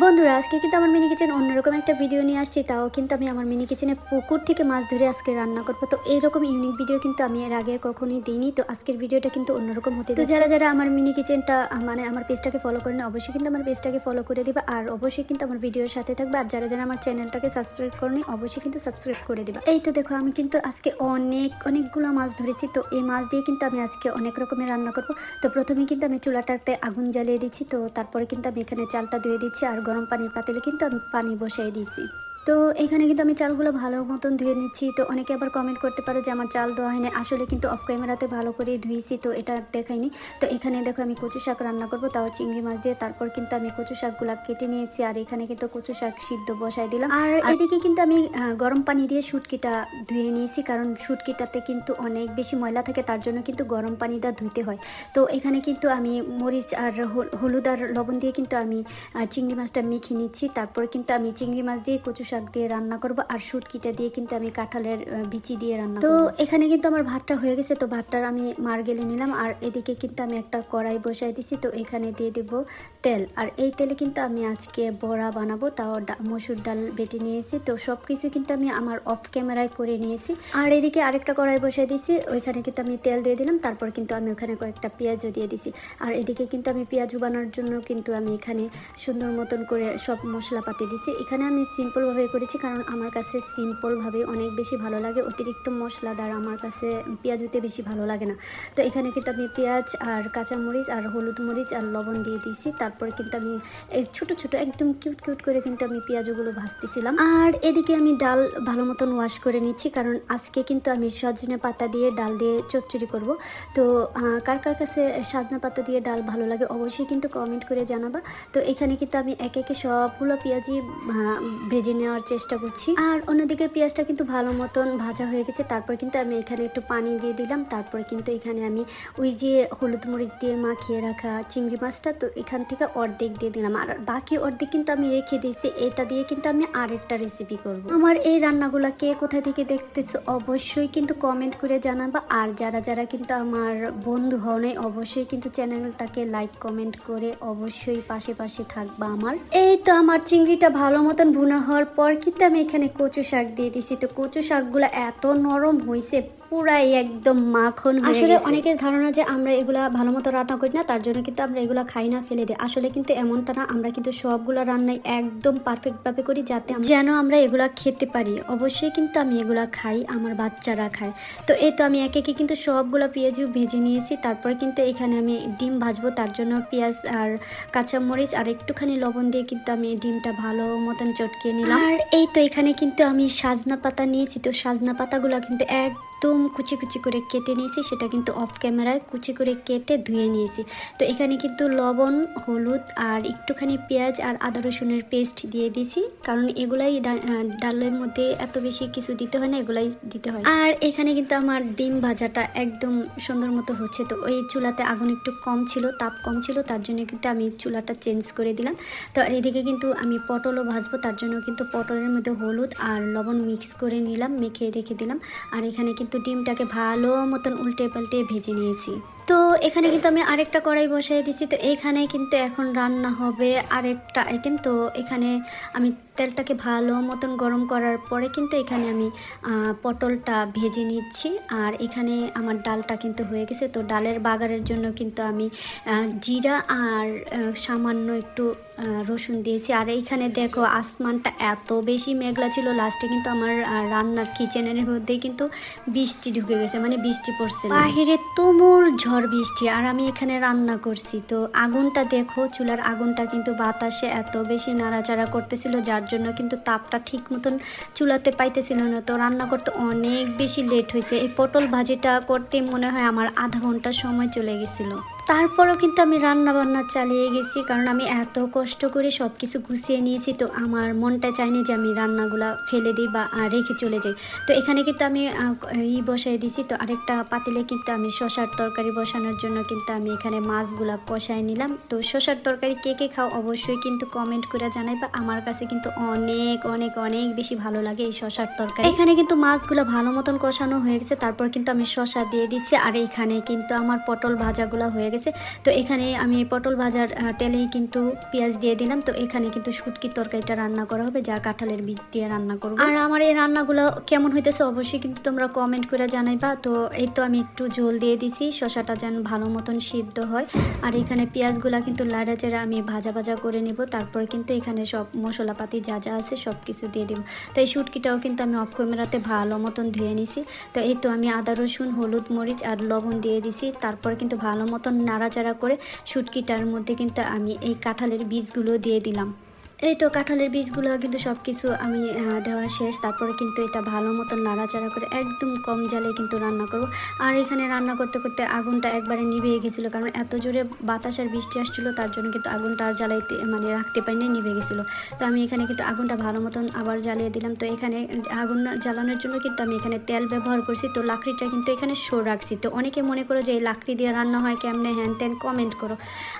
বন্ধুরা আজকে কিন্তু আমার মিনি কিচেন অন্যরকম একটা ভিডিও নিয়ে আসছি। তাও কিন্তু আমি আমার মিনি কিচেনে পুকুর থেকে মাছ ধরে আজকে রান্না করবো। তো এইরকম ইউনিক ভিডিও কিন্তু আমি এর আগে কখনোই দিইনি। তো আজকের ভিডিওটা কিন্তু অন্যরকম হতে যাচ্ছে। যারা যারা আমার মিনি কিচেনটা মানে আমার পেজটাকে ফলো করে না, অবশ্যই কিন্তু আমার পেজটাকে ফলো করে দিবা, আর অবশ্যই কিন্তু আমার ভিডিওর সাথে থাকবে। আর যারা যারা আমার চ্যানেলটাকে সাবস্ক্রাইব করেনি অবশ্যই কিন্তু সাবস্ক্রাইব করে দিবা। এই তো দেখো আমি কিন্তু আজকে অনেকগুলো মাছ ধরেছি। তো এই মাছ দিয়ে কিন্তু আমি আজকে অনেক রকমের রান্না করবো। তো প্রথমে কিন্তু আমি চুলাটাতে আগুন জ্বালিয়ে দিচ্ছি। তো তারপরে কিন্তু আমি এখানে চালটা ধুয়ে দিচ্ছি, আর গরম পানির পাতিলে কিন্তু আমি পানি বসাই দিয়েছি। তো এখানে কিন্তু আমি চালগুলো ভালো মতন ধুয়ে নিচ্ছি। তো অনেকে আবার কমেন্ট করতে পারো যে আমার চাল ধোয়া হয়নি, আসলে কিন্তু অফ ক্যামেরাতে ভালো করে ধুয়েছি, তো এটা দেখাইনি। তো এখানে দেখো আমি কচু শাক রান্না করবো, তাও চিংড়ি মাছ দিয়ে। তারপর কিন্তু আমি কচু শাকগুলো কেটে নিয়েছি, আর এখানে কিন্তু কচু শাক সিদ্ধ বসাই দিলাম। আর এদিকে কিন্তু আমি গরম পানি দিয়ে শুটকিটা ধুয়ে নিয়েছি, কারণ শুটকিটাতে কিন্তু অনেক বেশি ময়লা থাকে, তার জন্য কিন্তু গরম পানি দিয়ে ধুইতে হয়। তো এখানে কিন্তু আমি মরিচ আর হলুদ আর লবণ দিয়ে কিন্তু আমি চিংড়ি মাছটা মেখে নিচ্ছি। তারপর কিন্তু আমি চিংড়ি মাছ দিয়ে কচু শাক দিয়ে রান্না করব, আর শুটকিটা দিয়ে কিন্তু আমি কাঁঠালের বিচি দিয়ে রান্না করব। তো এখানে কিন্তু আমার ভাতটা হয়ে গেছে। তো ভাতটার আমি মার গেলে নিলাম, আর এদিকে কিন্তু আমি একটা কড়াই বসাই দিছি। তো এখানে দিয়ে দেব তেল, আর এই তেলে কিন্তু আমি আজকে বড়া বানাবো, তাও মসুর ডাল বেটে নিয়েছি। তো সব কিছু কিন্তু আমি আমার অফ ক্যামেরায় করে নিয়েছি। আর এদিকে আরেকটা কড়াই বসাই দিয়েছি, ওইখানে কিন্তু আমি তেল দিয়ে দিলাম। তারপর কিন্তু আমি ওখানে কয়েকটা পেঁয়াজও দিয়ে দিছি। আর এদিকে কিন্তু আমি পেঁয়াজ বানানোর জন্য কিন্তু আমি এখানে সুন্দর মতন করে সব মশলাপাতি দিচ্ছি। এখানে আমি সিম্পলভাবে করেছি, কারণ আমার কাছে সিম্পলভাবে অনেক বেশি ভালো লাগে। অতিরিক্ত মশলাদার আমার কাছে পেঁয়াজ দিতে বেশি ভালো লাগে না। তো এখানে কিন্তু আমি পেঁয়াজ আর কাঁচামরিচ আর হলুদ মরিচ আর লবণ দিয়ে দিয়েছি। তারপরে কিন্তু আমি এই ছোটো ছোটো একদম কিউট করে কিন্তু আমি পেঁয়াজগুলো ভাজতেছিলাম। আর এদিকে আমি ডাল ভালো মতন ওয়াশ করে নিচ্ছি, কারণ আজকে কিন্তু আমি সজনে পাতা দিয়ে ডাল দিয়ে চচ্চড়ি করব। তো কার কার কাছে সজনে পাতা দিয়ে ডাল ভালো লাগে অবশ্যই কিন্তু কমেন্ট করে জানাবা। তো এখানে কিন্তু আমি একে একে সবগুলো পেঁয়াজই ভেজে নেওয়ার চেষ্টা করছি। আর অন্যদিকে পেঁয়াজটা কিন্তু ভালো মতন ভাজা হয়ে গেছে। তারপর কিন্তু আমি এখানে একটু পানি দিয়ে দিলাম। তারপরে কিন্তু এখানে আমি ওই যে হলুদ মরিচ দিয়ে মাখিয়ে রাখা চিংড়ি মাছটা, তো এখান থেকে অর্ধেক দিয়ে দিলাম, আর বাকি অর্ধেক কিন্তু আমি রেখে দিয়েছি। এটা দিয়ে কিন্তু আমি আরেকটা রেসিপি করব। আমার এই রান্নাগুলো কে কোথা থেকে দেখতেছো অবশ্যই কিন্তু কমেন্ট করে জানাবা। আর যারা যারা কিন্তু আমার বন্ধু হও নাই অবশ্যই কিন্তু চ্যানেলটাকে লাইক কমেন্ট করে অবশ্যই পাশে থাকবা আমার। এই তো আমার চিংড়িটা ভালো মতন ভুনা হওয়ার পর কিন্তু আমি এখানে কচু শাক দিয়ে দিছি। তো কচু শাকগুলো এত নরম হয়েছে, পুরাই একদম মাখন হয়ে গেছে। আসলে অনেকের ধারণা যে আমরা এগুলা ভালো মতো রান্না করি না, তার জন্য কিন্তু আমরা এগুলা খাই না, ফেলে দিই। আসলে কিন্তু এমনটা না, আমরা কিন্তু সবগুলো রান্নাই একদম পারফেক্ট ভাবে করি, যাতে যেন আমরা এগুলা খেতে পারি। অবশ্যই কিন্তু আমি এগুলা খাই, আমার বাচ্চারা খায়। তো এই তো আমি একে একে কিন্তু সবগুলো পেঁয়াজও ভেজে নিয়েছি। তারপরে কিন্তু এখানে আমি ডিম ভাজবো, তার জন্য পেঁয়াজ আর কাঁচামরিচ আর একটুখানি লবণ দিয়ে কিন্তু আমি ডিমটা ভালো মতন চটকিয়ে নিলাম। আর এই তো এখানে কিন্তু আমি সাজনা পাতা নিয়েছি। তো সাজনা পাতাগুলো কিন্তু একদম কুচি করে কেটে নিয়েছি, সেটা কিন্তু অফ ক্যামেরায় কুচি করে কেটে ধুয়ে নিয়েছি। তো এখানে কিন্তু লবণ, হলুদ আর একটুখানি পেঁয়াজ আর আদা রসুনের পেস্ট দিয়ে দিয়েছি, কারণ এগুলাই ডালের মধ্যে এত বেশি কিছু দিতে হয় না, এগুলাই দিতে হয়। আর এখানে কিন্তু আমার ডিম ভাজাটা একদম সুন্দর মতো হচ্ছে। তো ওই চুলাতে আগুন একটু কম ছিল, তাপ কম ছিল, তার জন্য কিন্তু আমি চুলাটা চেঞ্জ করে দিলাম। তো আর এদিকে কিন্তু আমি পটলও ভাজবো, তার জন্য কিন্তু পটলের মধ্যে হলুদ আর লবণ মিক্স করে নিলাম, মেখে রেখে দিলাম। আর এখানে কিন্তু ডিমটাকে ভালো মতন উল্টে পাল্টে ভেজে নিয়েছি। তো এখানে কিন্তু আমি আরেকটা কড়াই বসাই দিয়েছি। তো এখানে কিন্তু এখন রান্না হবে আরেকটা আইটেম। তো এখানে আমি তেলটাকে ভালো মতন গরম করার পরে কিন্তু এখানে আমি পটলটা ভেজে নিচ্ছি। আর এখানে আমার ডালটা কিন্তু হয়ে গেছে। তো ডালের বাগারের জন্য কিন্তু আমি জিরা আর সামান্য একটু রসুন দিয়েছি। আর এইখানে দেখো আসমানটা এত বেশি মেঘলা ছিল, লাস্টে কিন্তু আমার রান্নার কিচেনের মধ্যে কিন্তু বৃষ্টি ঢুকে গেছে, মানে বৃষ্টি পড়ছে, বাহিরে তুমুল ঝড় বৃষ্টি, আর আমি এখানে রান্না করছি। তো আগুনটা দেখো, চুলার আগুনটা কিন্তু বাতাসে এত বেশি নাড়াচাড়া করতেছিল, যার জন্য কিন্তু তাপটা ঠিক মতন চুলাতে পাইতেছিল না। তো রান্না করতে অনেক বেশি লেট হয়েছে। এই পটল ভাজিটা করতে মনে হয় আমার আধা ঘন্টা সময় চলে গেছিলো। তারপরও কিন্তু আমি রান্না বান্না চালিয়ে গেছি, কারণ আমি এত কষ্ট করে সব কিছু গুছিয়ে নিয়েছি। তো আমার মনটা চায়নি যে আমি রান্নাগুলা ফেলে দিই বা রেখে চলে যাই। তো এখানে কিন্তু আমি বসাই দিছি। তো আরেকটা পাতিলে কিন্তু আমি শসার তরকারি বসানোর জন্য কিন্তু আমি এখানে মাছগুলা কষায় নিলাম। তো শসার তরকারি কে কে খাও অবশ্যই কিন্তু কমেন্ট করে জানাইবা। আমার কাছে কিন্তু অনেক বেশি ভালো লাগে এই শসার তরকারি। এখানে কিন্তু মাছগুলো ভালো মতন কষানো হয়ে গেছে। তারপর কিন্তু আমি শসা দিয়ে দিচ্ছি। আর এখানে কিন্তু আমার পটল ভাজাগুলো হয়ে গেছে। তো এখানে আমি পটল ভাজার তেলেই কিন্তু পেঁয়াজ দিয়ে দিলাম। তো এখানে কিন্তু শুটকির তরকারিটা রান্না করা হবে, যা কাঁঠালের বীজ দিয়ে রান্না করব। আর আমার এই রান্নাগুলো কেমন হইতেছে অবশ্যই কিন্তু তোমরা কমেন্ট করে জানাইবা। তো এই তো আমি একটু ঝোল দিয়ে দিছি, শসাটা যেন ভালো মতন সিদ্ধ হয়। আর এখানে পেঁয়াজগুলা কিন্তু লাড়াচাড়া আমি ভাজা ভাজা করে নেব। তারপরে কিন্তু এখানে সব মশলাপাতি যা যা আছে সব কিছু দিয়ে দেবো। তো এই শুটকিটাও কিন্তু আমি অফ ক্যামেরাতে ভালো মতন ধুয়ে নিছি। তো এই তো আমি আদা রসুন হলুদ মরিচ আর লবণ দিয়ে দিছি। তারপরে কিন্তু ভালো মতন নাড়াচাড়া করে শুটকিটার মধ্যে কিন্তু আমি এই কাঁঠালের বীজগুলো দিয়ে দিলাম। এই তো কাঁঠালের বীজগুলো কিন্তু সব কিছু আমি দেওয়া শেষ। তারপরে কিন্তু এটা ভালো মতন নাড়াচাড়া করে একদম কম জালে কিন্তু রান্না করব। আর এখানে রান্না করতে করতে আগুনটা একবারে নিভে গেছিলো, কারণ এত জোরে বাতাস আর বৃষ্টি আসছিলো, তার জন্য কিন্তু আগুনটা আর জ্বালাইতে মানে রাখতে পারিনি, নিভে গেছিলো। তো আমি এখানে কিন্তু আগুনটা ভালো মতন আবার জ্বালিয়ে দিলাম। তো এখানে আগুন জ্বালানোর জন্য কিন্তু আমি এখানে তেল ব্যবহার করছি। তো লাকড়িটা কিন্তু এখানে শো রাখছি। তো অনেকে মনে করো যে এই লাকড়ি দিয়ে রান্না হয় কেমনে, হ্যান ত্যান কমেন্ট করো।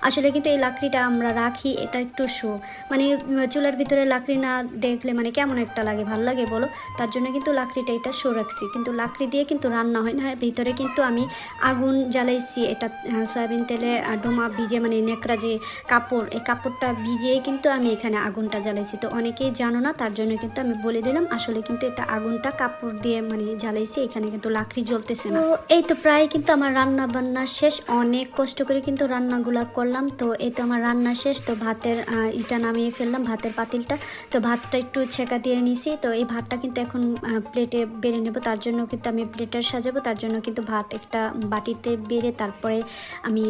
আসলে কিন্তু এই লাকড়িটা আমরা রাখি, এটা একটু শো, মানে চুলার ভিতরে লাকড়ি না দেখলে মানে কেমন একটা লাগে, ভালো লাগে বলো, তার জন্য কিন্তু লাকড়িটা এটা শো রাখছি। কিন্তু লাকড়ি দিয়ে কিন্তু রান্না হয় না, ভিতরে কিন্তু আমি আগুন জ্বালাইছি। এটা সয়াবিন তেলে ডোমা ভিজে মানে নেকড়া যে কাপড়, এই কাপড়টা ভিজিয়ে কিন্তু আমি এখানে আগুনটা জ্বালাইছি। তো অনেকেই জানো না, তার জন্য কিন্তু আমি বলে দিলাম আসলে কিন্তু এটা আগুনটা কাপড় দিয়ে মানে জ্বালাইছি, এখানে কিন্তু লাকড়ি জ্বলতেছে না। তো এই তো প্রায় কিন্তু আমার রান্না বান্না শেষ, অনেক কষ্ট করে কিন্তু রান্নাগুলা করলাম। তো এই তো আমার রান্না শেষ। তো ভাতের ইটা নামিয়ে ফেললাম, ভাতের পাতিলটা। তো ভাতটা একটু ছেঁকা দিয়ে নিছি। তো এই ভাতটা কিন্তু এখন প্লেটে বেড়ে নেব, তার জন্য কিন্তু আমি প্লেটার সাজাবো। তার জন্য কিন্তু ভাত একটা বাটিতে বেড়ে তারপরে আমি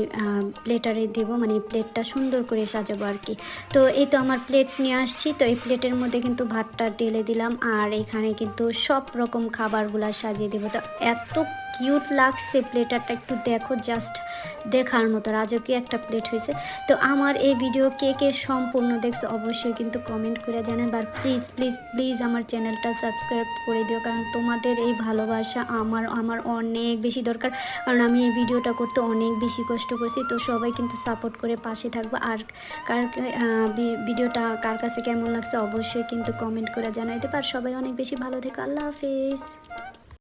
প্লেটারে দেব, মানে প্লেটটা সুন্দর করে সাজাবো আর কি। তো এই তো আমার প্লেট নিয়ে আসছি। তো এই প্লেটের মধ্যে কিন্তু ভাতটা ঢেলে দিলাম, আর এখানে কিন্তু সব রকম খাবারগুলো সাজিয়ে দেবো। তো এত কিউট লাগছে প্লেটারটা, একটু দেখো, জাস্ট দেখার মতো রাজকীয় একটা প্লেট হয়েছে। তো আমার এই ভিডিও কে কে সম্পূর্ণ দেখছো অবশ্যই কিন্তু কমেন্ট করে জানান। আর প্লিজ প্লিজ প্লিজ আমার চ্যানেলটা সাবস্ক্রাইব করে দিও, কারণ তোমাদের এই ভালোবাসা আমার অনেক বেশি দরকার, কারণ আমি এই ভিডিওটা করতে অনেক বেশি কষ্ট করছি। তো সবাই কিন্তু সাপোর্ট করে পাশে থাকবো। আর ভিডিওটা কার কাছে কেমন লাগছে অবশ্যই কিন্তু কমেন্ট করে জানাইতে পার। সবাই অনেক বেশি ভালো থেকো, আল্লাহ হাফেজ।